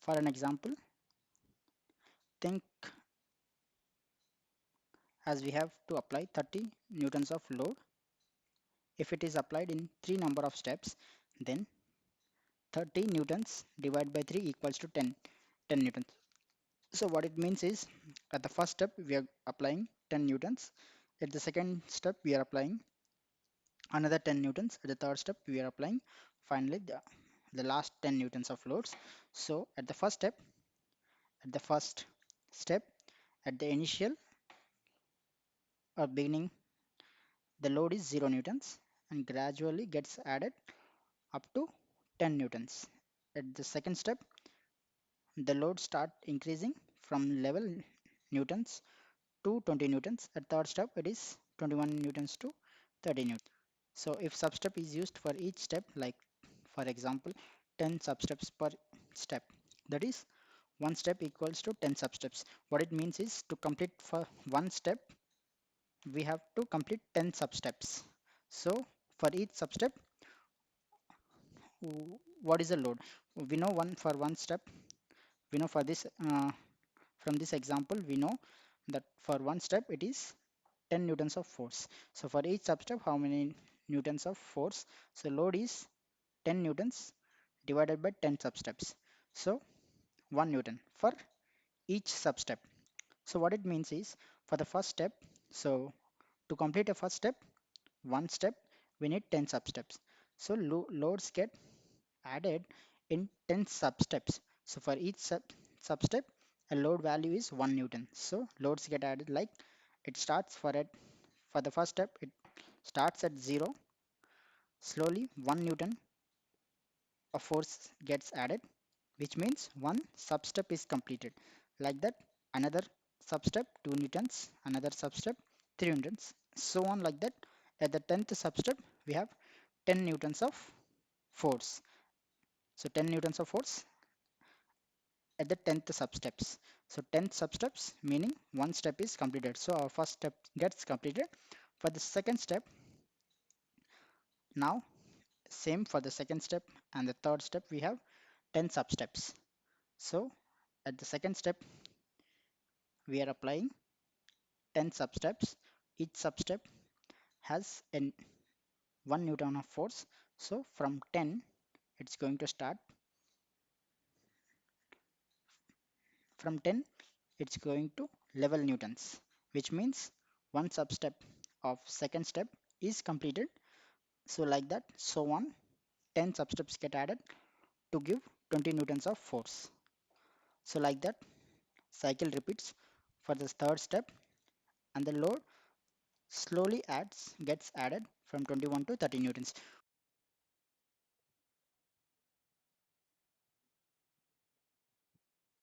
For an example, think as we have to apply 30 newtons of load. If it is applied in 3 number of steps, then 30 newtons divided by 3 equals to 10 newtons. So what it means is, at the first step we are applying 10 newtons, at the second step we are applying another 10 newtons, at the third step we are applying finally the last 10 newtons of loads. So at the first step, at the initial or beginning, the load is 0 newtons and gradually gets added up to 10 newtons. At the second step, the load start increasing from level newtons to 20 newtons. At third step, it is 21 newtons to 30 newtons. So if substep is used for each step, like for example, 10 substeps per step, that is one step equals to 10 substeps. What it means is, to complete for one step, we have to complete 10 substeps. So for each substep, what is the load? We know one for one step. We know for this from this example, we know that for one step it is 10 newtons of force. So for each substep, how many newtons of force? So load is 10 newtons divided by 10 substeps. So 1 newton for each substep. So what it means is, for the first step, so to complete a first step, one step, we need 10 substeps. So loads get added in 10 substeps. So for each substep, a load value is 1 newton. So loads get added like, it starts for the first step, it starts at 0. Slowly 1 newton of force gets added, which means one substep is completed. Like that, another substep 2 newtons, another substep 3 newtons, so on like that. At the 10th substep, we have 10 newtons of force. So 10 newtons of force at the 10th substeps. So 10th substeps meaning one step is completed. So our first step gets completed. For the second step, now same for the second step and the third step, we have 10 substeps. So at the second step, we are applying 10 substeps. Each substep has an 1 newton of force. So from 10, it's going to start. From 10, it's going to level newtons, which means one substep of second step is completed. So like that, so on, 10 substeps get added to give 20 newtons of force. So like that, cycle repeats for the third step, and the load slowly gets added from 21 to 30 newtons.